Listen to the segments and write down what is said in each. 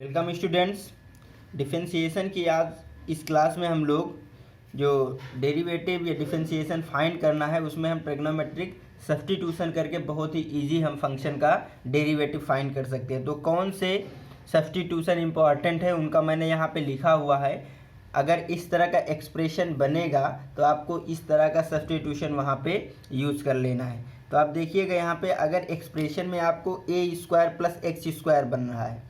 Welcome students. Differentiation की आज इस क्लास में हम लोग जो डेरिवेटिव या डिफरेंशिएशन फाइंड करना है उसमें हम ट्रिग्नोमेट्रिक सब्स्टिट्यूशन करके बहुत ही इजी हम फंक्शन का डेरिवेटिव फाइंड कर सकते हैं। तो कौन से सब्स्टिट्यूशन इम्पॉर्टेंट है उनका मैंने यहाँ पे लिखा हुआ है। अगर इस तरह का एक्सप्रेशन बनेगा तो आपको इस तरह का सब्स्टिट्यूशन वहाँ पे यूज़ कर लेना है। तो आप देखिएगा यहाँ पे अगर एक्सप्रेशन में आपको a square plus x square बन रहा है,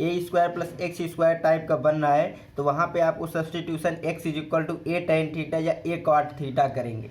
a square plus x square type का बन रहा है, तो वहाँ पे आपको substitution x is equal to a tan theta या ए कॉट थीटा करेंगे।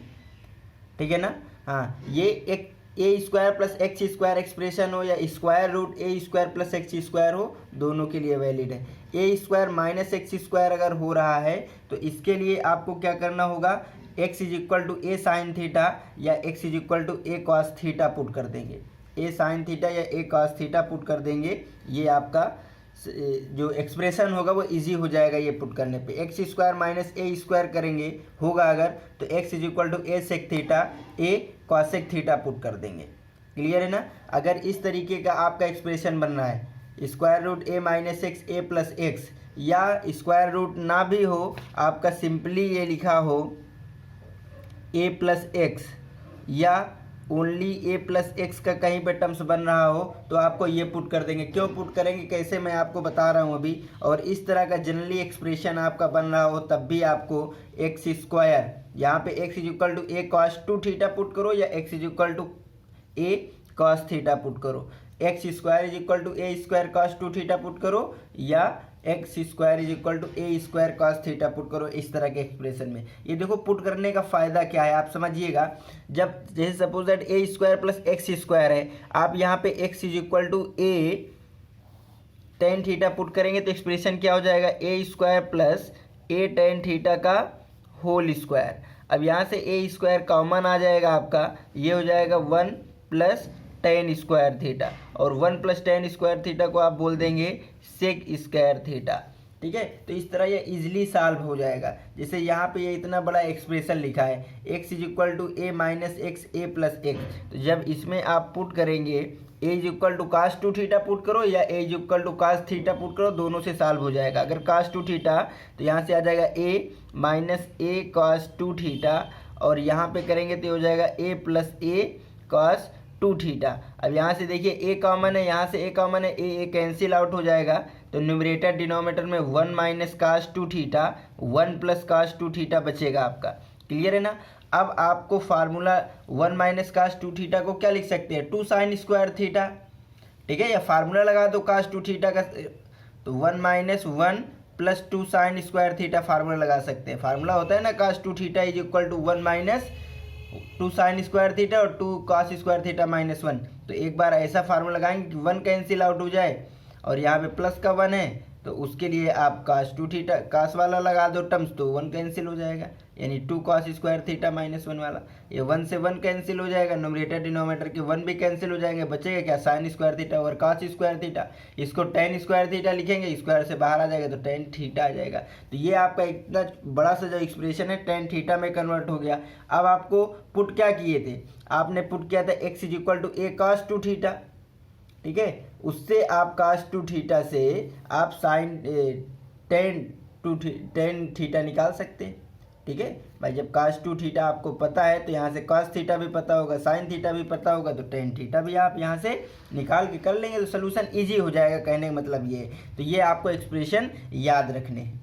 ठीक है ना। हाँ, ये एक a square plus x square expression हो या square root a square plus x square हो, दोनों के लिए वैलिड है। A square minus x square अगर हो रहा है तो इसके लिए आपको क्या करना होगा, x is equal to a sine theta या x is equal to a cos theta put कर देंगे। ए साइन थीटा या ए कॉस थीटा पुट कर देंगे, ये आपका जो एक्सप्रेशन होगा वो इजी हो जाएगा ये पुट करने पे। X square minus a square करेंगे होगा अगर, तो x is equal to a sec theta a cosec theta put कर देंगे। क्लियर है ना। अगर इस तरीके का आपका एक्सप्रेशन बन रहा है, square root A minus x a plus x, या स्क्वायर रूट ना भी हो, आपका सिंपली ये लिखा हो ए प्लस एक्स या ओनली ए प्लस एक्स का कहीं पे टर्म्स बन रहा हो, तो आपको ये पुट कर देंगे। क्यों पुट करेंगे, कैसे, मैं आपको बता रहा हूँ अभी। और इस तरह का जनरली एक्सप्रेशन आपका बन रहा हो तब भी आपको एक्स स्क्वायर, यहाँ पे x is equal to a cos two theta put करो या x is equal to a cos theta put करो, x square is equal to a square cos two theta put करो या x square is equal to a square cos theta put करो। इस तरह के expression में ये देखो पुट करने का फ़ायदा क्या है आप समझिएगा। जब जैसे suppose that a square plus x square है, आप यहाँ पे x is equal to a tan theta put करेंगे तो एक्सप्रेशन क्या हो जाएगा, a square plus a tan theta का होल स्क्वायर। अब यहाँ से ए स्क्वायर कॉमन आ जाएगा आपका, ये हो जाएगा one plus tan square theta, और one plus tan square theta को आप बोल देंगे सेक स्क्वायर थीटा। ठीक है, तो इस तरह ये इजीली सॉल्व हो जाएगा। जैसे यहाँ पे ये इतना बड़ा एक्सप्रेशन लिखा है, x is equal to a minus x a plus x, तो जब इसमें आप पुट करेंगे a is equal to cos two theta put करो या a is equal to cos theta put करो, दोनों से सॉल्व हो जाएगा। अगर कास टू थीटा तो यहाँ से आ जाएगा ए माइनस ए कास टू थीटा, और यहाँ पे करेंगे तो हो जाएगा ए प्लस ए कास टू थीटा। अब यहाँ से देखिए ए कॉमन है, यहाँ से ए कॉमन है, ए कैंसिल आउट हो जाएगा, तो न्यूमरेटर डिनोमिनेटर में one minus cos two theta, one plus cos two theta बचेगा आपका। क्लियर है ना। अब आपको formula one minus cos two theta को क्या लिख सकते हैं, टू साइन स्क्वायर थीटा। ठीक है, या फार्मूला लगा दो कास टू थीटा का, तो one minus one plus two sine square theta formula लगा सकते हैं। फार्मूला होता है ना cos two theta is equal to one minus two sine square theta और two cos square theta minus one. तो एक बार ऐसा फार्मूला लगाएंगे कि वन कैंसिल आउट हो जाए, और यहाँ पे प्लस का वन है तो उसके लिए आप कास टू थीटा कास वाला लगा दो टर्म्स, तो वन कैंसिल हो जाएगा, यानी two cos square theta minus one वाला, ये वन से वन कैंसिल हो जाएगा, न्यूमरेटर डिनोमिनेटर के वन भी कैंसिल हो जाएंगे, बचेगा क्या, साइन स्क्वायर थीटा और कॉस स्क्वायर थीटा। इसको टेन स्क्वायर थीटा लिखेंगे, स्क्वायर से बाहर आ जाएगा तो टेन थीटा आ जाएगा। तो ये आपका इतना बड़ा सा जो एक्सप्रेशन है टेन थीटा में कन्वर्ट हो गया। अब आपको पुट क्या किए थे, आपने पुट किया था x is equal to a cos two theta. ठीक है, उससे आप कास टू थीटा से आप साइन टेन थीटा निकाल सकते हैं। ठीक है भाई, जब कास टू थीटा आपको पता है तो यहाँ से कास थीटा भी पता होगा, साइन थीटा भी पता होगा, तो टेन थीटा भी आप यहाँ से निकाल के कर लेंगे, तो सोल्यूशन इजी हो जाएगा। कहने का मतलब ये है, तो ये आपको एक्सप्रेशन याद रखने हैं।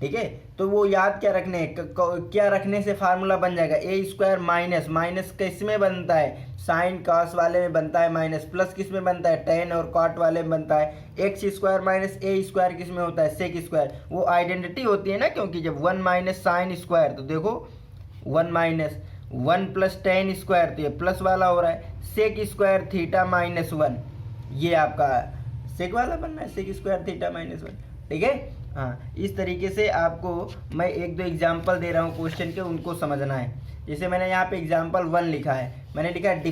ठीक है, तो वो याद क्या रखने हैं, क्या रखने से फार्मूला बन जाएगा, ए स्क्वायर माइनस, माइनस किस में बनता है, साइन कॉस वाले में बनता है माइनस, प्लस किस में बनता है, टेन और कॉट वाले में बनता है, x square minus a square किस में होता है, सेक स्क्वायर। वो आइडेंटिटी होती है ना, क्योंकि जब वन माइनस साइन स्क्वायर, तो देखो one minus one plus tan square, तो ये प्लस वाला हो रहा है, sec square theta minus one, ये आपका सेक वाला बनना है, sec square theta minus one. ठीक है, हाँ, इस तरीके से आपको मैं एक दो एग्जाम्पल दे रहा हूँ क्वेश्चन के, उनको समझना है। जैसे मैंने यहाँ पे एग्जाम्पल वन लिखा है, मैंने लिखा है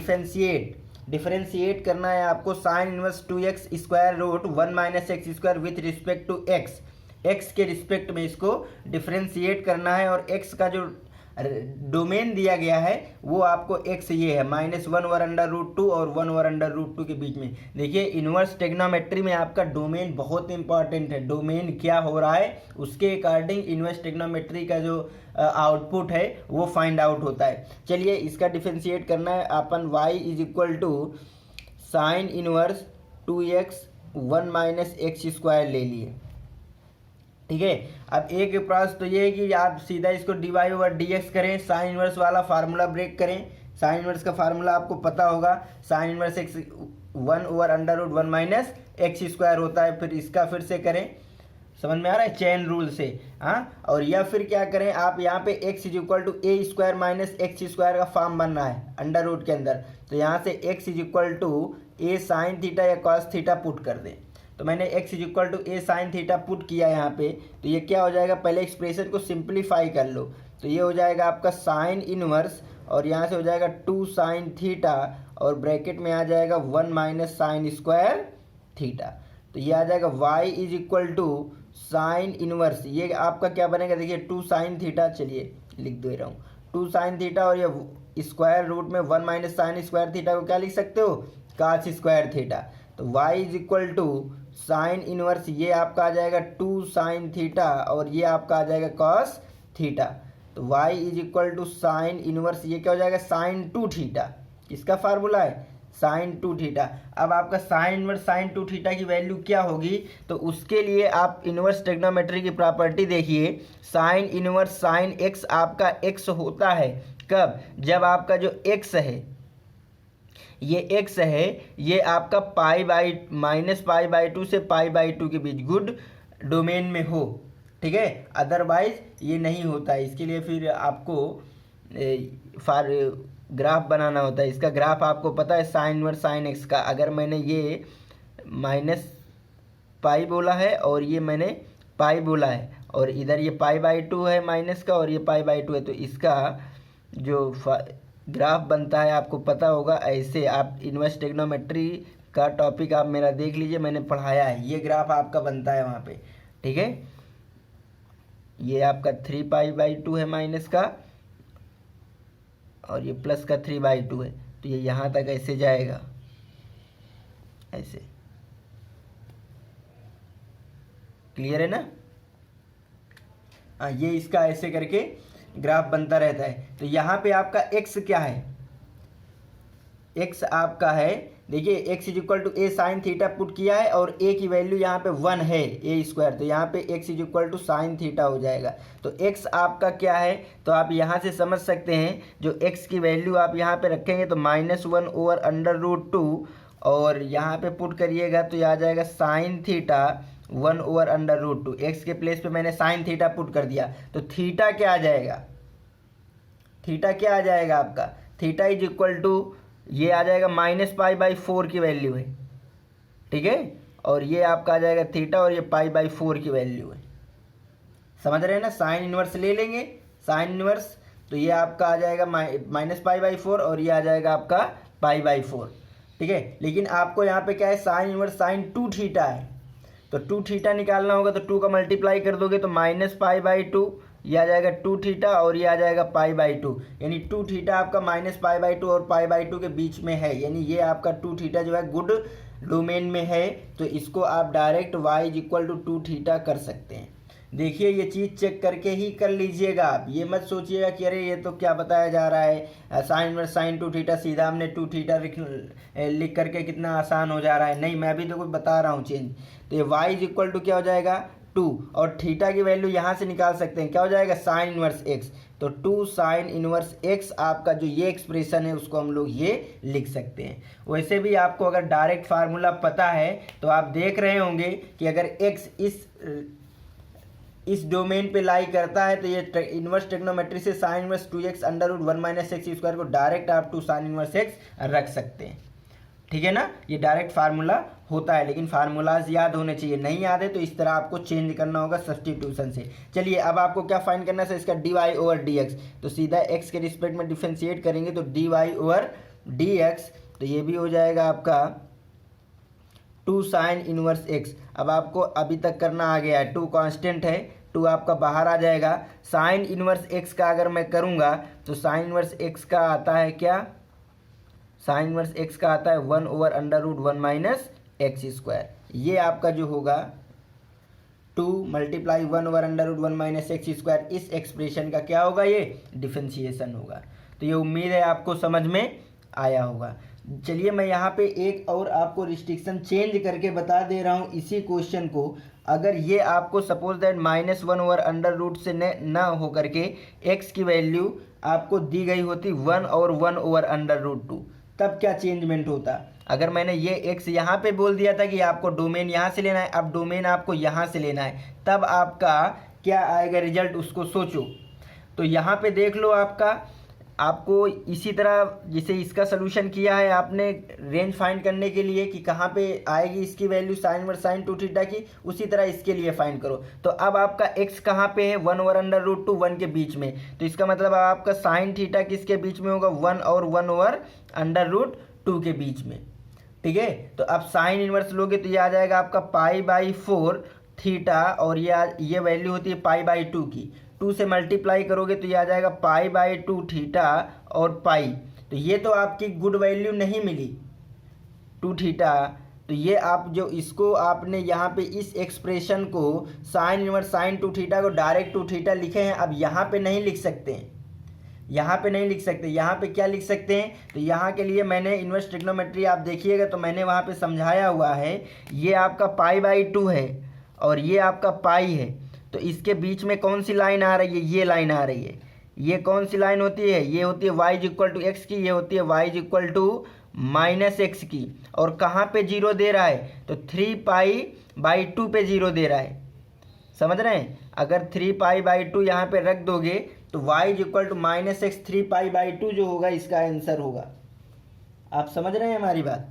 डिफरेंशिएट करना है आपको sine inverse two x square root one minus x square with respect to x. X के रिस्पेक्ट में इसको डिफरेंशिएट करना है, और एक्स का जो डोमेन दिया गया है वो आपको x ये है -1/√2 और 1/√2 के बीच में। देखिए इन्वर्स ट्रिग्नोमेट्री में आपका डोमेन बहुत इंपॉर्टेंट है, डोमेन क्या हो रहा है उसके अकॉर्डिंग इन्वर्स ट्रिग्नोमेट्री का जो आउटपुट है वो फाइंड आउट होता है। चलिए इसका डिफरेंशिएट करना है अपन, y = sine inverse 2x 1 - x² ले लिए, ठीक है। अब एक अप्रोच तो ये है कि आप सीधा इसको dy/dx करें, साइन इनवर्स वाला फार्मूला ब्रेक करें। साइन इनवर्स का फार्मूला आपको पता होगा, साइन इनवर्स x 1/√1 - x² होता है। फिर इसका फिर से करें, समझ में आ रहा है, चेन रूल से, हाँ। और या फिर क्या करें आप यहाँ पे x = a² - x² का फॉर्म बन रहा है अंडर रूट के अंदर, तो यहाँ से x = a sin थीटा या cos थीटा पुट कर दें। तो मैंने x = a sin theta put किया यहाँ पे, तो ये क्या हो जाएगा, पहले एक्सप्रेशन को सिंप्लीफाई कर लो, तो ये हो जाएगा आपका साइन इनवर्स और यहाँ से हो जाएगा 2 sin थीटा और ब्रैकेट में आ जाएगा 1 - sin² थीटा। तो ये आ जाएगा y = साइन इनवर्स, ये आपका क्या बनेगा, देखिए 2 sin थीटा, चलिए लिख दे रहा हूँ 2 sin थीटा और ये स्क्वायर रूट में 1 - sin² थीटा को क्या लिख सकते हो, cos² थीटा। तो y = साइन इनवर्स, ये आपका आ जाएगा 2 sin थीटा और ये आपका आ जाएगा cos थीटा। तो y = साइन इनवर्स, ये क्या हो जाएगा, sin 2 थीटा, इसका फार्मूला है sin 2 थीटा। अब आपका साइन इनवर्स sin 2 थीटा की वैल्यू क्या होगी, तो उसके लिए आप इनवर्स ट्रिग्नोमेट्री की प्रॉपर्टी देखिए, साइन इनवर्स sin x आपका x होता है कब, जब आपका जो x है ये x है, ये आपका -π/2 से π/2 के बीच गुड डोमेन में हो, ठीक है। अदरवाइज ये नहीं होता है, इसके लिए फिर आपको ग्राफ बनाना होता है। इसका ग्राफ आपको पता है साइन इनवर्स sin x का, अगर मैंने ये -π बोला है और ये मैंने π बोला है और इधर ये π/2 है माइनस का और ये π/2 है, तो इसका जो ग्राफ बनता है आपको पता होगा ऐसे। आप इनवर्स ट्रिग्नोमेट्री का टॉपिक आप मेरा देख लीजिए, मैंने पढ़ाया है, ये ग्राफ आपका बनता है वहाँ पे, ठीक है। ये आपका 3π/2 है माइनस का और ये प्लस का 3/2 है, तो ये यहाँ तक ऐसे जाएगा, ऐसे, क्लियर है ना। हाँ, ये इसका ऐसे करके ग्राफ बनता रहता है। तो यहाँ पे आपका x क्या है, x आपका है, देखिए x = a sin theta put किया है और a की वैल्यू यहाँ पे 1 है a², तो यहाँ पे x = sin थीटा हो जाएगा। तो x आपका क्या है, तो आप यहाँ से समझ सकते हैं, जो x की वैल्यू आप यहाँ पे रखेंगे तो -1/√2 और यहाँ पे पुट करिएगा तो ये आ जाएगा साइन थीटा 1/√2। x के प्लेस पे मैंने साइन थीटा पुट कर दिया, तो थीटा क्या आ जाएगा, थीटा क्या आ जाएगा आपका, थीटा = ये आ जाएगा -π/4 की वैल्यू है, ठीक है। और ये आपका आ जाएगा थीटा और ये π/4 की वैल्यू है, समझ रहे हैं ना। साइन इनवर्स ले लेंगे, साइन इनवर्स, तो ये आपका आ जाएगा -π/4 और ये आ जाएगा आपका π/4, ठीक है। लेकिन आपको यहाँ पे क्या है, साइन इनवर्स sin 2 थीटा है, तो 2 थीटा निकालना होगा, तो 2 का मल्टीप्लाई कर दोगे तो -π/2, ये आ जाएगा 2 थीटा और ये आ जाएगा π/2, यानी 2 थीटा आपका -π/2 और π/2 के बीच में है, यानी ये आपका 2 थीटा जो है गुड डोमेन में है। तो इसको आप डायरेक्ट y = 2 थीटा कर सकते हैं। देखिए ये चीज़ चेक करके ही कर लीजिएगा आप, ये मत सोचिएगा कि अरे ये तो क्या बताया जा रहा है, साइन इनवर्स sin 2 थीटा, सीधा हमने 2 थीटा लिख करके कितना आसान हो जा रहा है। नहीं, मैं अभी तो कुछ बता रहा हूँ चेंज। तो ये y = क्या हो जाएगा 2 और थीटा की वैल्यू यहाँ से निकाल सकते हैं, क्या हो जाएगा साइन इनवर्स x, तो 2 sin इनवर्स x आपका जो ये एक्सप्रेशन है उसको हम लोग ये लिख सकते हैं। वैसे भी आपको अगर डायरेक्ट फार्मूला पता है तो आप देख रहे होंगे कि अगर x इस डोमेन पे लाई करता है तो ये इनवर्स ट्रिग्नोमेट्री से साइन इनवर्स 2x √1 - x² को डायरेक्ट आप 2 sin इनवर्स x रख सकते हैं, ठीक है ना। ये डायरेक्ट फार्मूला होता है, लेकिन फार्मूलाज याद होने चाहिए, नहीं याद है तो इस तरह आपको चेंज करना होगा सब्स्टिट्यूशन से। चलिए अब आपको क्या फाइंड करना है, इसका dy/dx, तो सीधा x के रिस्पेक्ट में डिफरेंशिएट करेंगे तो dy/dx, तो ये भी हो जाएगा आपका 2 sin इनवर्स x। अब आपको अभी तक करना आ गया है, 2 कांस्टेंट है टू आपका बाहर आ जाएगा। साइन इनवर्स एक्स का अगर मैं करूँगा तो साइन इनवर्स एक्स का आता है क्या, साइन इनवर्स एक्स का आता है 1/√1 माइनस एक्स स्क्वायर। ये आपका जो होगा 2 × 1/√1 माइनस एक्स स्क्वायर, इस एक्सप्रेशन का क्या होगा, ये डिफरेंशिएशन होगा। तो ये उम्मीद है आपको समझ में आया होगा। चलिए मैं यहाँ पे एक और आपको रिस्ट्रिक्शन चेंज करके बता दे रहा हूँ इसी क्वेश्चन को। अगर ये आपको सपोज दैट -1/√, से न हो करके x की वैल्यू आपको दी गई होती 1 और 1/√2, तब क्या चेंजमेंट होता। अगर मैंने ये x यहाँ पे बोल दिया था कि आपको डोमेन यहाँ से लेना है, अब डोमेन आपको यहाँ से लेना है, तब आपका क्या आएगा रिजल्ट, उसको सोचो। तो यहाँ पे देख लो, आपको इसी तरह जैसे इसका सोल्यूशन किया है आपने रेंज फाइंड करने के लिए कि कहाँ पे आएगी इसकी वैल्यू साइन इनवर्स साइन 2θ की, उसी तरह इसके लिए फाइंड करो। तो अब आपका x कहाँ पे है, 1/√2 1 के बीच में, तो इसका मतलब आपका साइन थीटा किसके बीच में होगा, 1 और 1/√2 के बीच में। ठीक है, तो अब साइन इनवर्स लोगे तो ये आ जाएगा आपका π/4 थीटा, और ये वैल्यू होती है π/2 की। 2 से मल्टीप्लाई करोगे तो ये आ जाएगा π/2 थीटा और पाई। तो ये तो आपकी गुड वैल्यू नहीं मिली 2θ। तो ये आप जो इसको आपने यहाँ पे इस एक्सप्रेशन को साइन इनवर्स साइन 2θ को डायरेक्ट 2θ लिखे हैं, अब यहाँ पे नहीं लिख सकते हैं, यहाँ पे नहीं लिख सकते। यहाँ पे क्या लिख सकते हैं, तो यहाँ के लिए मैंने इनवर्स ट्रिग्नोमेट्री आप देखिएगा तो मैंने वहाँ पे समझाया हुआ है। ये आपका π/2 है और ये आपका पाई है, तो इसके बीच में कौन सी लाइन आ रही है, ये लाइन आ रही है। ये कौन सी लाइन होती है, ये होती है y = x की, ये होती है y = -x की। और कहाँ पे जीरो दे रहा है, तो 3π/2 पे जीरो दे रहा है। समझ रहे हैं, अगर 3π/2 यहाँ पे रख दोगे तो y = -x 3π/2 जो होगा इसका आंसर होगा। आप समझ रहे हैं हमारी बात,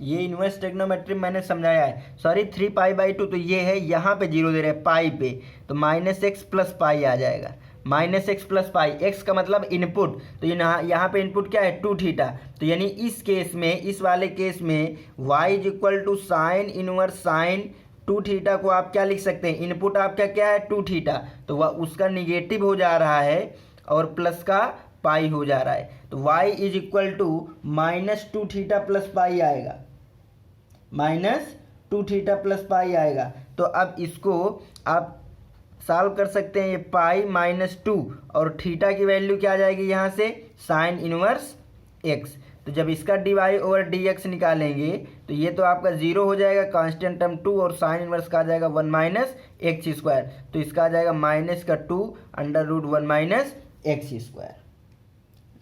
ये इनवर्स ट्रिग्नोमेट्री मैंने समझाया है। सॉरी 3π/2, तो ये है यहाँ पे जीरो दे रहे हैं पाई पे, तो -x + पाई आ जाएगा, -x + पाई। x का मतलब इनपुट, तो यहाँ पे इनपुट क्या है 2θ। तो यानी इस केस में, इस वाले केस में y = साइन इनवर्स साइन 2θ को आप क्या लिख सकते हैं, इनपुट आपका क्या है 2θ, तो वह उसका निगेटिव हो जा रहा है और प्लस का पाई हो जा रहा है। तो y = -2θ + पाई आएगा, -2θ + पाई आएगा। तो अब इसको आप सॉल्व कर सकते हैं, ये पाई -2 और थीटा की वैल्यू क्या आ जाएगी यहाँ से, साइन इनवर्स x। तो जब इसका dy/dx निकालेंगे तो ये तो आपका 0 हो जाएगा, कांस्टेंट टर्म 2, और साइन इनवर्स का आ जाएगा 1 माइनस एक्स स्क्वायर, तो इसका आ जाएगा -2/√1 माइनस एक्स स्क्वायर।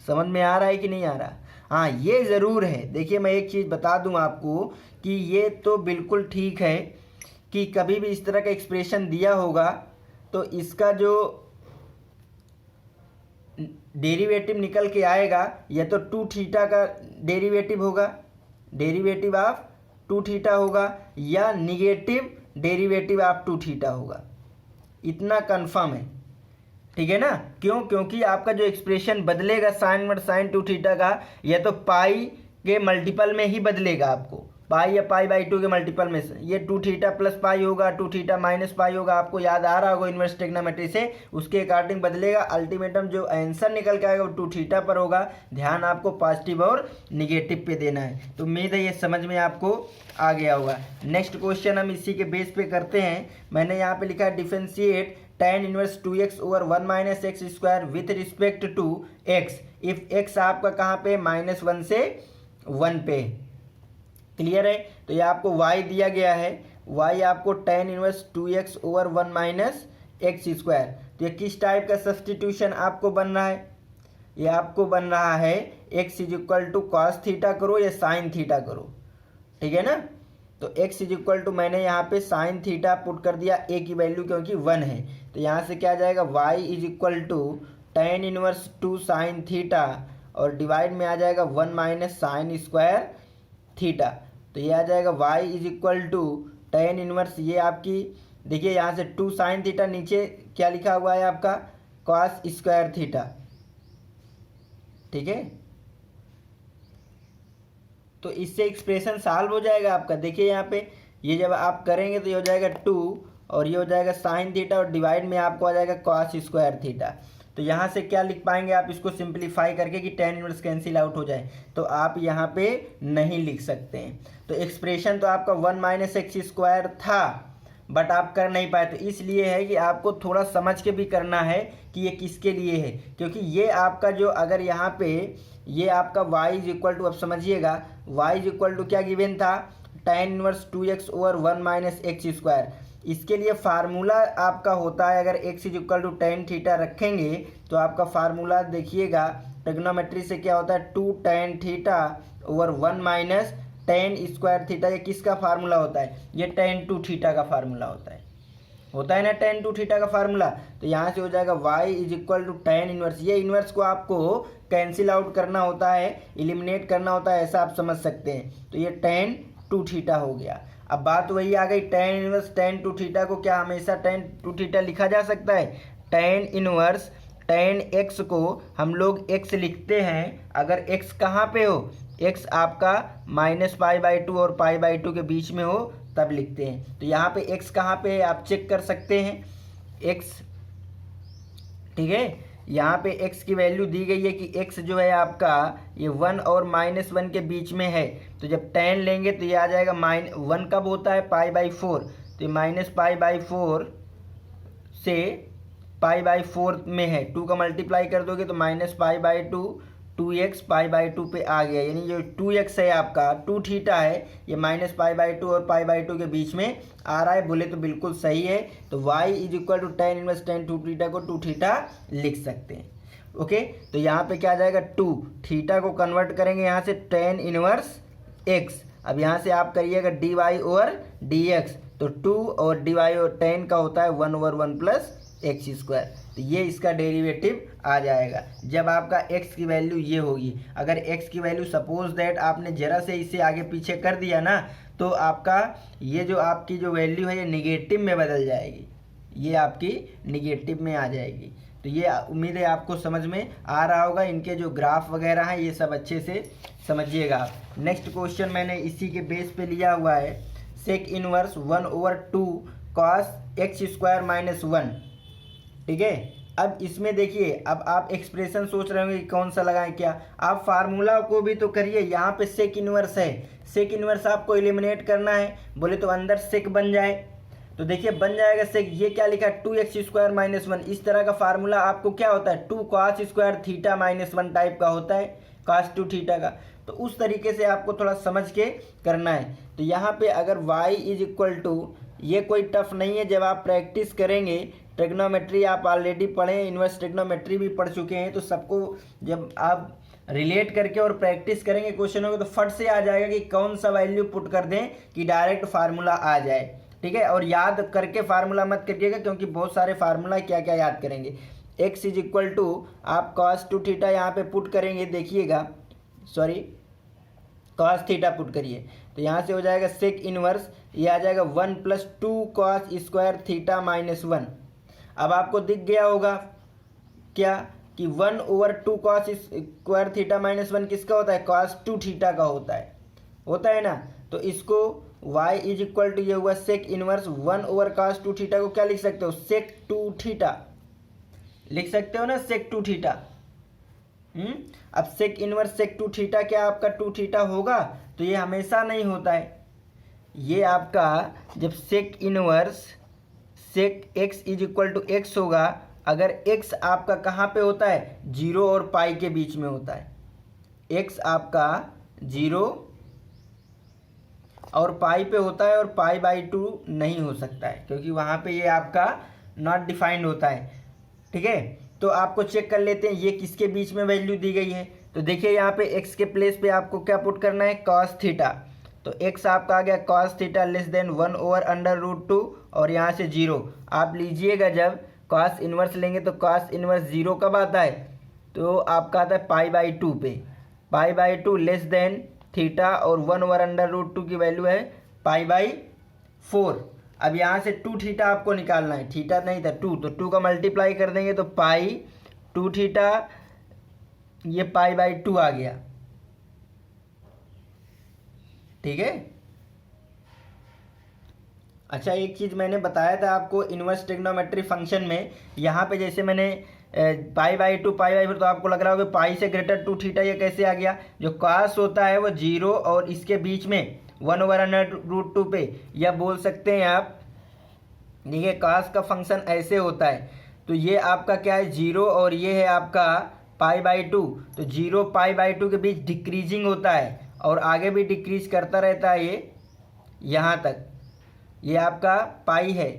समझ में आ रहा है कि नहीं आ रहा। हाँ, ये ज़रूर है। देखिए मैं एक चीज़ बता दूं आपको कि ये तो बिल्कुल ठीक है कि कभी भी इस तरह का एक्सप्रेशन दिया होगा तो इसका जो डेरिवेटिव निकल के आएगा या तो 2θ का डेरिवेटिव होगा, डेरिवेटिव ऑफ 2θ होगा, या निगेटिव डेरिवेटिव ऑफ 2θ होगा, इतना कंफर्म है। ठीक है ना, क्यों, क्योंकि आपका जो एक्सप्रेशन बदलेगा साइन इनवर्स साइन 2θ का, या तो पाई के मल्टीपल में ही बदलेगा, आपको पाई या π/2 के मल्टीपल में से। ये 2θ + पाई होगा, 2θ - पाई होगा, आपको याद आ रहा होगा इनवर्स ट्रिग्नोमेट्री से, उसके अकॉर्डिंग बदलेगा। अल्टीमेटम जो आंसर निकल के आएगा वो 2θ पर होगा। ध्यान आपको पॉजिटिव और निगेटिव पे देना है। तो उम्मीद है ये समझ में आपको आ गया होगा। नेक्स्ट क्वेश्चन हम इसी के बेस पे करते हैं। मैंने यहाँ पे लिखा है differentiate tan inverse 2x/1 minus x square with respect to x if x आपका कहाँ पे, -1 से 1 पे। क्लियर है, तो ये आपको y दिया गया है, y आपको tan inverse 2x/1 minus x square. तो ये किस टाइप का सब्सटीट्यूशन आपको बन रहा है, ये आपको बन रहा है x = cos थीटा करो या साइन थीटा करो। ठीक है ना, तो x = मैंने यहाँ पे साइन थीटा पुट कर दिया, a की वैल्यू क्योंकि 1 है, तो यहाँ से क्या आ जाएगा y = tan inverse 2 sine theta और डिवाइड में आ जाएगा 1 माइनस साइन स्क्वायर थीटा। तो ये आ जाएगा y = tan इनवर्स, ये आपकी देखिए यहाँ से 2 साइन थीटा, नीचे क्या लिखा हुआ है आपका cos स्क्वायर थीटा। ठीक है, तो इससे एक्सप्रेशन सॉल्व हो जाएगा आपका। देखिए यहाँ पे ये जब आप करेंगे तो ये हो जाएगा 2 और ये हो जाएगा साइन थीटा और डिवाइड में आपको आ जाएगा कॉस स्क्वायर थीटा। तो यहाँ से क्या लिख पाएंगे आप इसको सिंप्लीफाई करके कि tan इनवर्स कैंसिल आउट हो जाए, तो आप यहाँ पे नहीं लिख सकते हैं। तो एक्सप्रेशन तो आपका 1 माइनस एक्स स्क्वायर था, बट आप कर नहीं पाए, तो इसलिए है कि आपको थोड़ा समझ के भी करना है कि ये किसके लिए है, क्योंकि ये आपका जो अगर यहाँ पे ये आपका y इज इक्वल टू, अब समझिएगा y इज इक्वल टू क्या गिवन था, tan inverse 2x over 1 minus x square. इसके लिए फार्मूला आपका होता है, अगर x is equal to tan theta रखेंगे तो आपका फार्मूला देखिएगा ट्रिग्नोमेट्री से क्या होता है, 2 tan theta over 1 minus tan square theta. ये किसका फार्मूला होता है, ये tan 2 थीटा का फार्मूला होता है ना, tan 2 थीटा का फार्मूला। तो यहाँ से हो जाएगा y is equal to tan inverse, ये इनवर्स को आपको कैंसिल आउट करना होता है, एलिमिनेट करना होता है, ऐसा आप समझ सकते हैं। तो ये tan 2 थीटा हो गया। अब बात वही आ गई, tan इनवर्स tan 2 थीटा को क्या हमेशा tan 2 थीटा लिखा जा सकता है, tan इनवर्स tan x को हम लोग x लिखते हैं अगर x कहाँ पे हो, x आपका -π/2 और π/2 के बीच में हो तब लिखते हैं। तो यहाँ पे x कहाँ पे है आप चेक कर सकते हैं, x ठीक है, यहाँ पे x की वैल्यू दी गई है कि x जो है आपका ये 1 और -1 के बीच में है। तो जब tan लेंगे तो ये आ जाएगा -1 कब होता है, π/4, तो ये -π/4 से π/4 में है, 2 का मल्टीप्लाई कर दोगे तो -π/2 2x π/2 पे आ गया, यानी जो 2x है आपका 2 थीटा है, ये -π/2 और π/2 के बीच में आ रहा है, बोले तो बिल्कुल सही है। तो y is equal to tan inverse tan 2 theta को 2 थीटा लिख सकते हैं। ओके, तो यहाँ पे क्या आ जाएगा, 2 थीटा को कन्वर्ट करेंगे यहाँ से tan इनवर्स x। अब यहाँ से आप करिएगा dy ओवर dx, तो 2 और dy और tan का होता है 1 ओवर 1 प्लस एक्स स्क्वायर। तो ये इसका डेरिवेटिव आ जाएगा जब आपका x की वैल्यू ये होगी। अगर x की वैल्यू सपोज दैट आपने जरा से इसे आगे पीछे कर दिया ना, तो आपका ये जो आपकी जो वैल्यू है ये निगेटिव में बदल जाएगी, ये आपकी निगेटिव में आ जाएगी। तो ये उम्मीद है आपको समझ में आ रहा होगा, इनके जो ग्राफ वगैरह हैं ये सब अच्छे से समझिएगा आप। नेक्स्ट क्वेश्चन मैंने इसी के बेस पे लिया हुआ है, sec inverse 1 over 2 cos x square minus 1, ठीक है। अब इसमें देखिए, अब आप एक्सप्रेशन सोच रहे होंगे कि कौन सा लगाएं, क्या आप फार्मूला को भी तो करिए। यहाँ पे सेक इनवर्स है, सेक इनवर्स आपको एलिमिनेट करना है, बोले तो अंदर सेक बन जाए, तो देखिए बन जाएगा सेक। ये क्या लिखा है, 2x स्क्वायर माइनस 1। इस तरह का फार्मूला आपको क्या होता है, 2 cos square theta minus 1 type का होता है, कॉस 2 थीटा का। तो उस तरीके से आपको थोड़ा समझ के करना है। तो यहाँ पे अगर y इज इक्वल टू, ये कोई टफ नहीं है, जब आप प्रैक्टिस करेंगे, ट्रिग्नोमेट्री आप ऑलरेडी पढ़े हैं, इनवर्स ट्रिग्नोमेट्री भी पढ़ चुके हैं, तो सबको जब आप रिलेट करके और प्रैक्टिस करेंगे क्वेश्चनों को तो फट से आ जाएगा कि कौन सा वैल्यू पुट कर दें कि डायरेक्ट फार्मूला आ जाए, ठीक है। और याद करके फार्मूला मत करिएगा, क्योंकि बहुत सारे फार्मूला क्या क्या याद करेंगे। x इज इक्वल टू आप cos 2 थीटा यहाँ पे पुट करेंगे, देखिएगा, सॉरी cos थीटा पुट करिए, तो यहाँ से हो जाएगा सेक इनवर्स, ये आ जाएगा 1 plus 2 cos square theta minus 1। अब आपको दिख गया होगा क्या कि 1 over 2 cos square theta minus 1 किसका होता है, cos 2 थीटा का होता है ना। तो इसको y इज इक्वल टू, ये हुआ sec inverse 1 over cos 2 theta को क्या लिख सकते हो, सेक 2 थीटा लिख सकते हो ना, सेक 2 थीटा। अब सेक इनवर्स सेक 2 थीटा क्या आपका 2 थीटा होगा, तो ये हमेशा नहीं होता है। ये आपका जब sec inverse sec x is equal to x होगा, अगर x आपका कहाँ पे होता है, 0 और पाई के बीच में होता है, x आपका 0 और पाई पे होता है, और π/2 नहीं हो सकता है, क्योंकि वहाँ पे ये आपका नॉट डिफाइंड होता है, ठीक है। तो आपको चेक कर लेते हैं ये किसके बीच में वैल्यू दी गई है। तो देखिए यहाँ पे x के प्लेस पे आपको क्या पुट करना है, cos थीटा। तो x आपका आ गया cos theta less than 1 over √2 और यहाँ से 0। आप लीजिएगा जब cos इनवर्स लेंगे तो cos इनवर्स 0 कब आता है, तो आपका आता है π/2 पे, π/2 लेस देन थीटा और 1 ओवर √2 की वैल्यू है π/4। अब यहाँ से 2 थीटा आपको निकालना है, थीटा नहीं था 2, तो 2 का मल्टीप्लाई कर देंगे तो पाई 2 थीटा, ये π/2 आ गया, ठीक है। अच्छा, एक चीज़ मैंने बताया था आपको इन्वर्स ट्रिग्नोमेट्री फंक्शन में, यहाँ पे जैसे मैंने पाई/2 पाई/4, तो आपको लग रहा होगा पाई से ग्रेटर 2 थीटा, ये कैसे आ गया? जो कॉस होता है वो 0 और इसके बीच में 1/√2 पे, या बोल सकते हैं आप, देखिए कॉस का फंक्शन ऐसे होता है, तो ये आपका क्या है 0 और ये है आपका पाई/2, तो 0 पाई/2 के बीच डिक्रीजिंग होता है और आगे भी डिक्रीज करता रहता है ये यहाँ तक, ये आपका पाई है,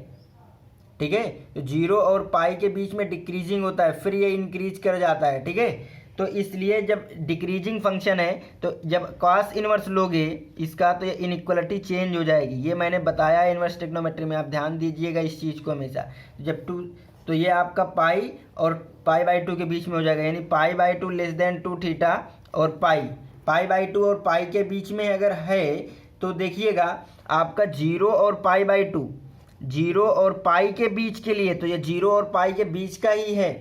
ठीक है। तो 0 और पाई के बीच में डिक्रीजिंग होता है, फिर ये इंक्रीज कर जाता है, ठीक है। तो इसलिए जब डिक्रीजिंग फंक्शन है तो जब कॉस इन्वर्स लोगे इसका तो ये इनइक्वलिटी चेंज हो जाएगी, ये मैंने बताया है इन्वर्स ट्रिग्नोमेट्री में, आप ध्यान दीजिएगा इस चीज़ को हमेशा। जब 2, तो ये आपका पाई और पाई/2 के बीच में हो जाएगा, यानी पाई/2 लेस देन 2 थीटा, और पाई/2 और पाई के बीच में अगर है तो देखिएगा आपका 0 और पाई/2, 0 और पाई के बीच के लिए, तो ये 0 और पाई के बीच का ही है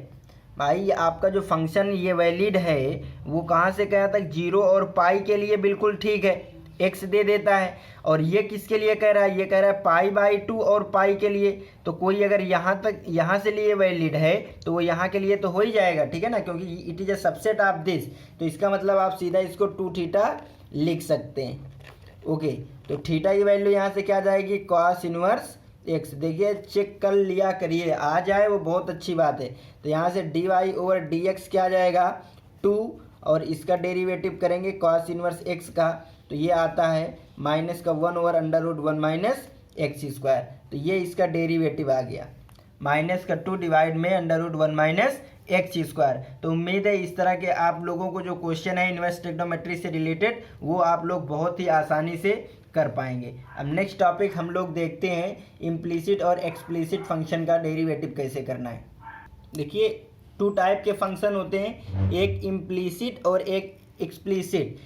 भाई। ये आपका जो फंक्शन ये वैलिड है वो कहाँ से कहा तक? 0 और पाई के लिए बिल्कुल ठीक है, एक्स दे देता है। और ये किसके लिए कह रहा है? ये कह रहा है पाई/2 और पाई के लिए, तो कोई अगर यहाँ तक यहाँ से लिए वैलिड है तो वो यहाँ के लिए तो हो ही जाएगा, ठीक है ना, क्योंकि it is a subset of this, तो इसका मतलब आप सीधा इसको 2 थीटा लिख सकते हैं। ओके, तो थीटा की वैल्यू यहाँ से क्या जाएगी? Cos inverse x. देखिए चेक कर लिया करिए, आ जाए वो बहुत अच्छी बात है। तो यहाँ से dy/dx क्या जाएगा? 2, और इसका डेरिवेटिव करेंगे कॉस इनवर्स एक्स का, तो ये आता है माइनस का 1/√1 माइनस x², तो ये इसका डेरिवेटिव आ गया, माइनस का 2 डिवाइड में √1 माइनस x²। तो उम्मीद है इस तरह के आप लोगों को जो क्वेश्चन है इन्वर्स ट्रिग्नोमेट्री से रिलेटेड वो आप लोग बहुत ही आसानी से कर पाएंगे। अब नेक्स्ट टॉपिक हम लोग देखते हैं इम्प्लीसिट और एक्सप्लिसिट फंक्शन का डेरिवेटिव कैसे करना है। देखिए 2 टाइप के फंक्शन होते हैं, एक इम्प्लीसिट और एक एक्सप्लिसिट।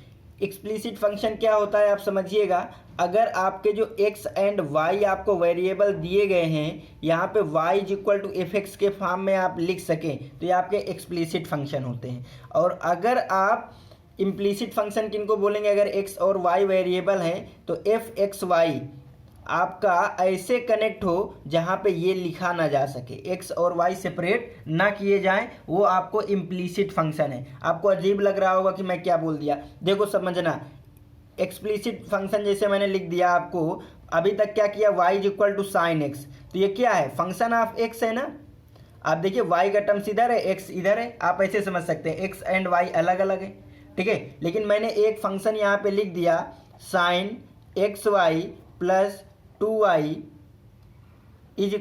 एक्सप्लिसिट फंक्शन क्या होता है आप समझिएगा, अगर आपके जो x एंड y आपको वेरिएबल दिए गए हैं, यहाँ पे y = f(x) के फॉर्म में आप लिख सकें तो ये आपके एक्सप्लिसिट फंक्शन होते हैं। और अगर आप इम्प्लीसिट फंक्शन किनको बोलेंगे, अगर x और y वेरिएबल हैं तो f(x, y) आपका ऐसे कनेक्ट हो जहाँ पे ये लिखा ना जा सके, x और y सेपरेट ना किए जाएं, वो आपको इम्प्लीसिट फंक्शन है। आपको अजीब लग रहा होगा कि मैं क्या बोल दिया, देखो समझना, एक्सप्लिसिट फंक्शन जैसे मैंने लिख दिया आपको, अभी तक क्या किया, y = sin x, तो ये क्या है? फंक्शन ऑफ x है ना। आप देखिए y का टर्म्स इधर है, x इधर है, आप ऐसे समझ सकते हैं x एंड y अलग अलग है, ठीक है। लेकिन मैंने एक फंक्शन यहाँ पे लिख दिया sin xy plus 2y = x²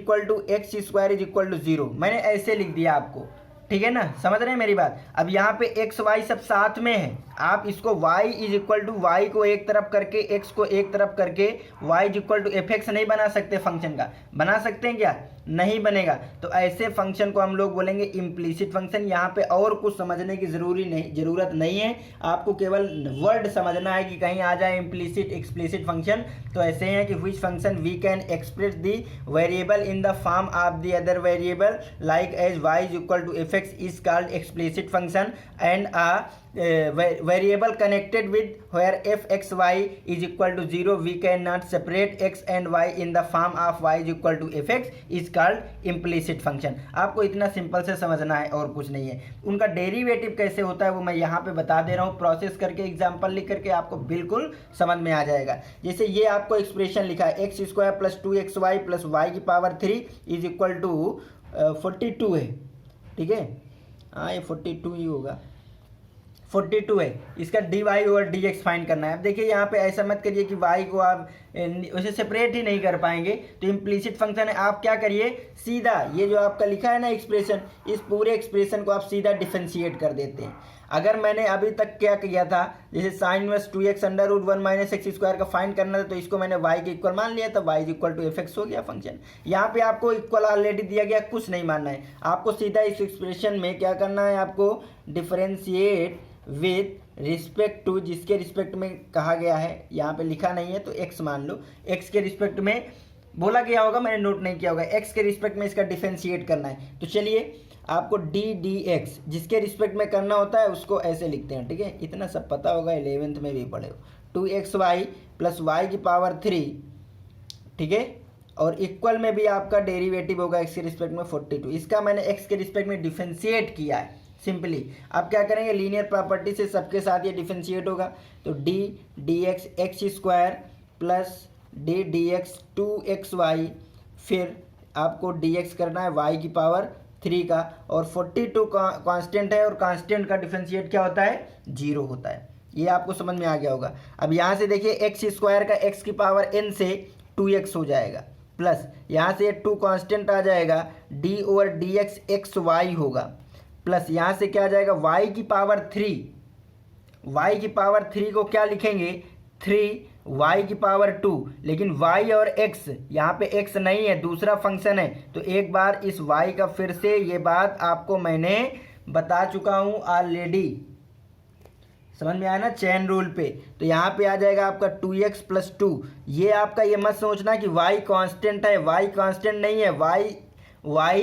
= 0, मैंने ऐसे लिख दिया आपको, ठीक है ना, समझ रहे हैं मेरी बात। अब यहाँ पे x y सब साथ में है, आप इसको y को एक तरफ करके x को एक तरफ करके y = f(x) नहीं बना सकते, फंक्शन का बना सकते हैं क्या? नहीं बनेगा। तो ऐसे फंक्शन को हम लोग बोलेंगे इम्प्लीसिट फंक्शन। यहाँ पे और कुछ समझने की ज़रूरत नहीं है, आपको केवल वर्ड समझना है कि कहीं आ जाए इम्प्लीसिट एक्सप्लिसिट फंक्शन। तो ऐसे हैं कि which function we can express the variable in the form of the other variable like as y = f(x) is called explicit function and variable connected with where f(x,y) is equal to 0 we cannot separate x and y in the form of y = f(x) is called implicit function। आपको इतना simple से समझना है और कुछ नहीं है। उनका डेरिवेटिव कैसे होता है वो मैं यहाँ पे बता दे रहा हूँ, प्रोसेस करके एग्जांपल लिख करके आपको बिल्कुल समझ में आ जाएगा। जैसे ये आपको एक्सप्रेशन लिखा है x² + 2xy + y³ is equal to 42 है, ठीक है, हाँ ये 42 ही होगा, 42 है। इसका dy/dx फाइंड करना है। अब देखिए यहाँ पे ऐसा मत करिए कि y को आप उसे सेपरेट ही नहीं कर पाएंगे, तो इम्प्लीसिट फंक्शन है, आप क्या करिए, सीधा ये जो आपका लिखा है ना एक्सप्रेशन, इस पूरे एक्सप्रेशन को आप सीधा डिफरेंशिएट कर देते हैं। अगर मैंने अभी तक क्या किया था, जैसे sin inverse 2x √1 minus x² का फाइंड करना था, तो इसको मैंने y के इक्वल मान लिया था, y = f(x) हो गया फंक्शन। यहाँ पे आपको इक्वल ऑलरेडी दिया गया, कुछ नहीं मानना है आपको, सीधा इस एक्सप्रेशन में क्या करना है, आपको डिफरेंशिएट विथ रिस्पेक्ट टू, जिसके रिस्पेक्ट में कहा गया है, यहाँ पे लिखा नहीं है तो x मान लो, x के रिस्पेक्ट में बोला गया होगा, मैंने नोट नहीं किया होगा, x के रिस्पेक्ट में इसका डिफरेंशिएट करना है। तो चलिए आपको dx जिसके रिस्पेक्ट में करना होता है उसको ऐसे लिखते हैं, ठीक है, इतना सब पता होगा, 11th में भी पढ़े हो, 2xy + y⁵, ठीक है, और इक्वल में भी आपका डेरिवेटिव होगा एक्स के रिस्पेक्ट में 42। इसका मैंने एक्स के रिस्पेक्ट में डिफरेंशिएट किया है सिंपली। आप क्या करेंगे, लीनियर प्रॉपर्टी से सबके साथ ये डिफरेंशिएट होगा, तो d x x square plus D x 2xy, फिर आपको dx करना है y की पावर 3 का, और 42 कांस्टेंट है और कांस्टेंट का डिफरेंशिएट क्या होता है, 0 होता है। ये आपको समझ में आ गया होगा। अब यहाँ से देखिए एक्स स्क्वायर का x की पावर n से 2x हो जाएगा, प्लस यहाँ से 2 कांस्टेंट आ जाएगा, d over d x x y होगा, प्लस यहाँ से क्या आ जाएगा y की पावर 3। y की पावर 3 को क्या लिखेंगे, 3y की पावर 2, लेकिन y और x, यहाँ पे x नहीं है, दूसरा फंक्शन है, तो एक बार इस y का फिर से ये बात आपको मैंने बता चुका हूँ ऑलरेडी, समझ में आया ना चेन रूल पे। तो यहाँ पे आ जाएगा आपका 2x प्लस 2। ये आपका ये मत सोचना कि y कांस्टेंट है, y कांस्टेंट नहीं है, y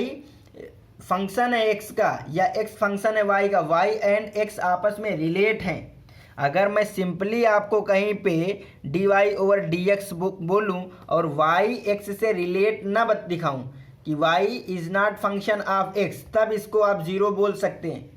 फंक्शन है x का, या x फंक्शन है y का। y एंड x आपस में रिलेट हैं। अगर मैं सिंपली आपको कहीं पे dy ओवर dx बोलूं और y x से रिलेट ना दिखाऊं कि y is not function of x, तब इसको आप 0 बोल सकते हैं,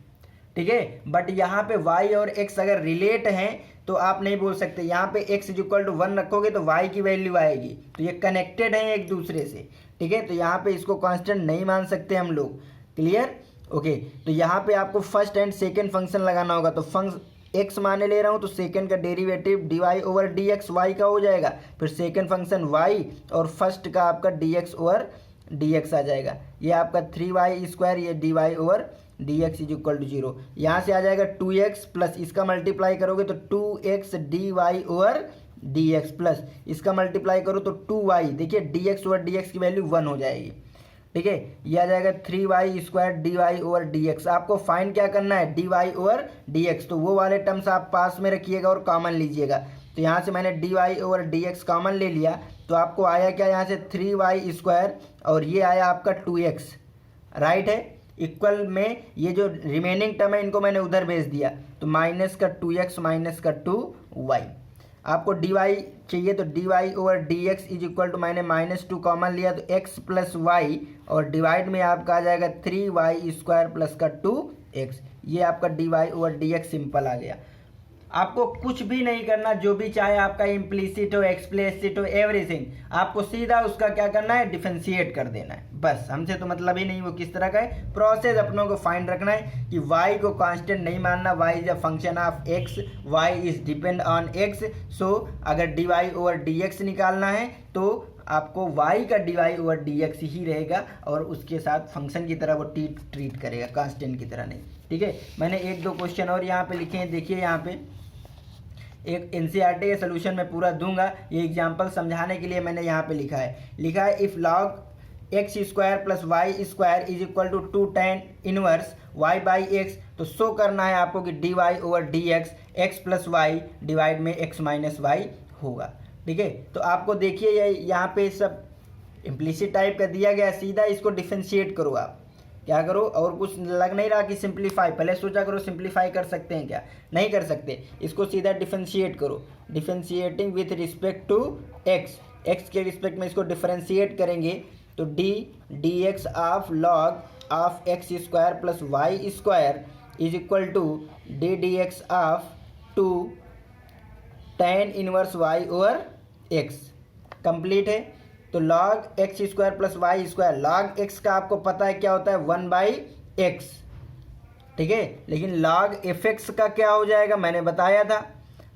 ठीक है। बट यहाँ पे y और x अगर रिलेट हैं तो आप नहीं बोल सकते। यहाँ पे x इज इक्वल टू 1 रखोगे तो y की वैल्यू आएगी, तो ये कनेक्टेड हैं एक दूसरे से, ठीक है। तो यहाँ पे इसको कांस्टेंट नहीं मान सकते हम लोग, क्लियर, ओके। तो यहाँ पे आपको फर्स्ट एंड सेकेंड फंक्शन लगाना होगा, तो x माने ले रहा हूँ तो सेकेंड का derivative dy over d x y का हो जाएगा, फिर सेकेंड फंक्शन y और फर्स्ट का आपका dx ओवर dx आ जाएगा। ये आपका 3y स्क्वायर, ये dy over dx is equal to 0। यहाँ से आ जाएगा 2x प्लस इसका मल्टीप्लाई करोगे तो 2x dy over dx, plus इसका मल्टीप्लाई करो तो 2y, देखिए dx ओवर dx की वैल्यू 1 हो जाएगी, ठीक है। ये आ जाएगा 3y square d y over d x. आपको फाइंड क्या करना है, d y over d x, तो वो वाले टर्म्स आप पास में रखिएगा और कॉमन लीजिएगा। तो यहाँ से मैंने d y over d x common ले लिया, तो आपको आया क्या, यहाँ से 3y स्क्वायर और ये आया आपका 2x, राइट है। इक्वल में ये जो रिमेनिंग टर्म है इनको मैंने उधर भेज दिया, तो माइनस का 2x माइनस का 2y। आपको dy चाहिए तो dy over dx is equal to, मैंने -2 कॉमन लिया तो x प्लस y, और डिवाइड में आपका आ जाएगा 3y स्क्वायर प्लस का 2x। ये आपका dy ओवर dx सिंपल आ गया। आपको कुछ भी नहीं करना, जो भी चाहे आपका इम्प्लीसिट हो एक्सप्लिसिट हो एवरीथिंग, आपको सीधा उसका क्या करना है, डिफरेंशिएट कर देना है, बस। हमसे तो मतलब ही नहीं वो किस तरह का है, प्रोसेस अपनों को फाइंड रखना है कि y को कांस्टेंट नहीं मानना, y is a function of x, y is depend on x। सो अगर dy ओवर dx निकालना है तो आपको y का dy ओवर dx ही रहेगा, और उसके साथ फंक्शन की तरह वो ट्रीट करेगा, कांस्टेंट की तरह नहीं, ठीक है। मैंने 1-2 क्वेश्चन और यहाँ पे लिखे हैं, देखिए यहाँ पे एक एनसीईआरटी के सोल्यूशन में पूरा दूंगा, ये एग्जांपल समझाने के लिए मैंने यहाँ पे लिखा है if log x square plus y square is equal to 2 tan inverse y by x, तो शो करना है आपको कि dy over d x plus y divide में x माइनस वाई होगा, ठीक है। तो आपको देखिए यहाँ पे सब इम्प्लिसिट टाइप का दिया गया, सीधा इसको डिफरेंशिएट करो। आप क्या करो, और कुछ लग नहीं रहा कि सिंप्लीफाई, पहले सोचा करो सिंप्लीफाई कर सकते हैं क्या, नहीं कर सकते, इसको सीधा डिफरेंशिएट करो। Differentiating with respect to x के रिस्पेक्ट में इसको डिफरेंशिएट करेंगे तो d x of log of x square plus y square is equal to d x of 2 tan inverse y over x. Complete है। तो log x square plus y square, log x का आपको पता है क्या होता है, 1/x, ठीक है। लेकिन log fx का क्या हो जाएगा, मैंने बताया था,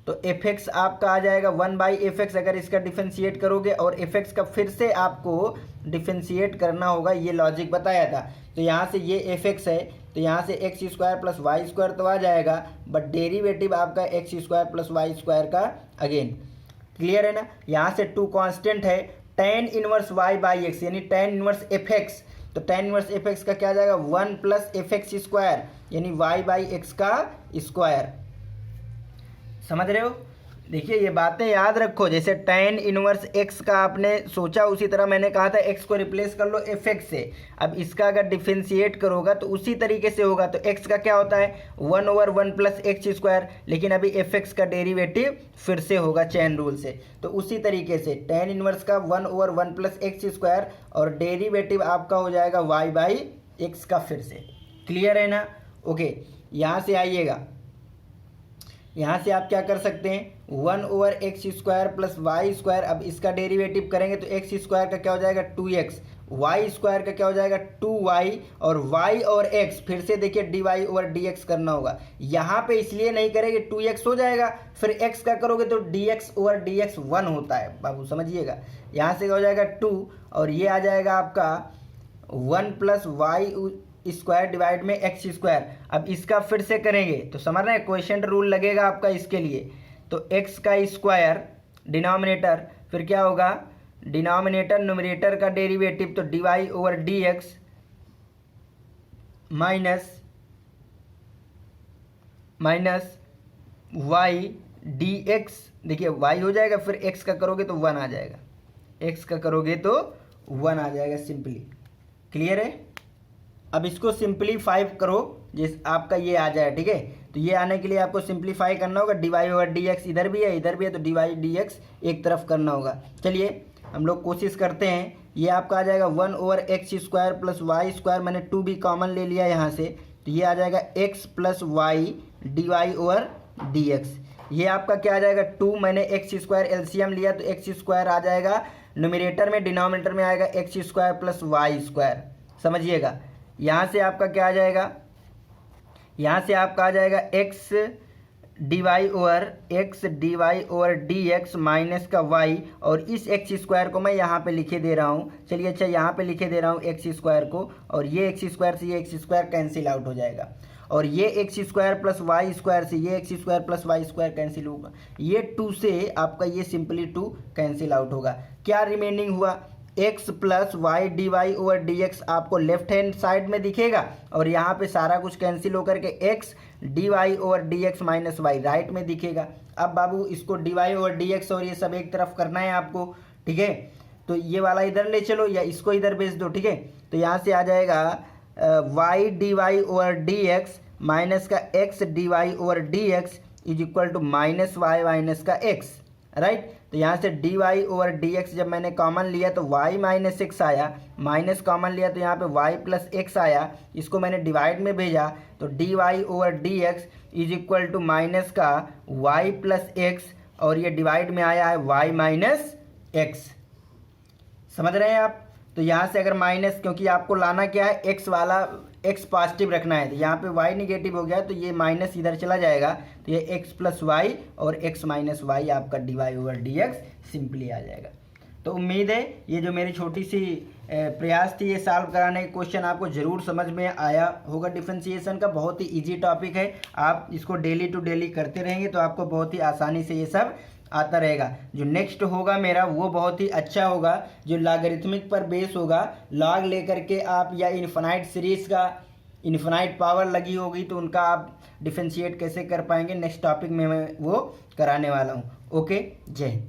तो fx आपका आ जाएगा 1/fx अगर इसका डिफरेंशिएट करोगे, और fx का फिर से आपको डिफरेंशिएट करना होगा, ये लॉजिक बताया था। तो यहाँ से ये fx है, तो यहाँ से x square plus y square तो आ जाएगा, बट डेरिवेटिव आपका x square plus y square का अगेन, क्लियर है ना। यहाँ से 2 कांस्टेंट है, tan inverse y by x यानी tan इनवर्स fx, तो tan इनवर्स fx का क्या आ जाएगा 1 प्लस fx स्क्वायर यानी y बाई एक्स का स्क्वायर, समझ रहे हो। देखिए ये बातें याद रखो, जैसे tan इनवर्स x का आपने सोचा उसी तरह मैंने कहा था x को रिप्लेस कर लो fx से। अब इसका अगर डिफरेंशिएट करोगा तो उसी तरीके से होगा। तो x का क्या होता है 1/1 प्लस एक्स स्क्वायर, लेकिन अभी fx का डेरिवेटिव फिर से होगा चेन रूल से। तो उसी तरीके से tan इनवर्स का 1/1 प्लस एक्स स्क्वायर और डेरिवेटिव आपका हो जाएगा y बाई एक्स का फिर से। क्लियर है ना? ओके, यहाँ से आइएगा, यहाँ से आप क्या कर सकते हैं 1/x² प्लस वाई स्क्वायर। अब इसका डेरिवेटिव करेंगे तो x स्क्वायर का क्या हो जाएगा 2x, वाई स्क्वायर का क्या हो जाएगा 2y, और y और x फिर से देखिए dy/dx करना होगा। यहाँ पे इसलिए नहीं करेंगे 2x हो जाएगा, फिर x का करोगे तो dx/dx 1 होता है बाबू, समझिएगा। यहाँ से क्या हो जाएगा 2 और ये आ जाएगा आपका 1 प्लस वाई स्क्वायर डिवाइड में एक्स स्क्वायर। अब इसका फिर से करेंगे तो समझ रहे हैं क्वेश्चन रूल लगेगा आपका इसके लिए। तो एक्स का स्क्वायर डिनोमिनेटर, फिर क्या होगा डिनोमिनेटर न्यूमरेटर का डेरिवेटिव, तो dy/dx माइनस वाई dx, देखिए y हो जाएगा, फिर x का करोगे तो 1 आ जाएगा, x का करोगे तो 1 आ जाएगा सिंपली। क्लियर है? अब इसको सिंपलीफाई करो, जिस आपका ये आ जाए, ठीक है। तो ये आने के लिए आपको सिंपलीफाई करना होगा, dy/dx इधर भी है इधर भी है, तो dy/dx एक तरफ करना होगा। चलिए हम लोग कोशिश करते हैं। ये आपका आ जाएगा 1/x² प्लस वाई स्क्वायर, मैंने 2 भी कॉमन ले लिया यहाँ से, तो ये आ जाएगा x प्लस वाई dy/dx। ये आपका क्या आ जाएगा 2, मैंने x² एलसीएम लिया तो x² आ जाएगा न्यूमरेटर में, डिनोमिनेटर में आएगा x² प्लस वाई स्क्वायर, समझिएगा। यहाँ से आपका क्या आ जाएगा, यहाँ से आपका आ जाएगा x dy/dx माइनस का y, और इस x² को मैं यहाँ पे लिखे दे रहा हूँ। चलिए अच्छा, यहाँ पे लिखे दे रहा हूँ x² को, और ये x² से ये x² कैंसिल आउट हो जाएगा, और ये x² प्लस वाई स्क्वायर से ये x² plus y square cancel होगा, ये 2 से आपका ये सिंपली 2 कैंसिल आउट होगा। क्या रिमेनिंग हुआ x प्लस वाई dy/dx आपको लेफ्ट हैंड साइड में दिखेगा, और यहाँ पे सारा कुछ कैंसिल होकर के x dy/dx minus Y right में दिखेगा। अब बाबू इसको dy/dx और ये सब एक तरफ करना है आपको, ठीक है। तो ये वाला इधर ले चलो या इसको इधर भेज दो, ठीक है। तो यहाँ से आ जाएगा y dy/dx माइनस का x dy/dx is equal to minus y minus का x, राइट। तो यहाँ से dy/dx जब मैंने कॉमन लिया तो y माइनस एक्स आया, माइनस कॉमन लिया तो यहाँ पे y प्लस एक्स आया, इसको मैंने डिवाइड में भेजा तो dy/dx is equal to minus का y प्लस एक्स, और ये डिवाइड में आया है y माइनस एक्स, समझ रहे हैं आप। तो यहाँ से अगर माइनस, क्योंकि आपको लाना क्या है x वाला, x पॉजिटिव रखना है, तो यहाँ पे y निगेटिव हो गया तो ये माइनस इधर चला जाएगा, तो ये x प्लस वाई और x माइनस वाई आपका dy/dx सिंपली आ जाएगा। तो उम्मीद है ये जो मेरी छोटी सी प्रयास थी ये सॉल्व कराने का क्वेश्चन आपको ज़रूर समझ में आया होगा। डिफरेंशिएशन का बहुत ही इजी टॉपिक है, आप इसको डेली टू डेली करते रहेंगे तो आपको बहुत ही आसानी से ये सब आता रहेगा। जो नेक्स्ट होगा मेरा वो बहुत ही अच्छा होगा, जो लॉगरिथमिक पर बेस होगा। लॉग लेकर के आप या इन्फिनाइट सीरीज का इन्फिनाइट पावर लगी होगी तो उनका आप डिफरेंशिएट कैसे कर पाएंगे, नेक्स्ट टॉपिक में मैं वो कराने वाला हूँ। ओके, जय हिंद।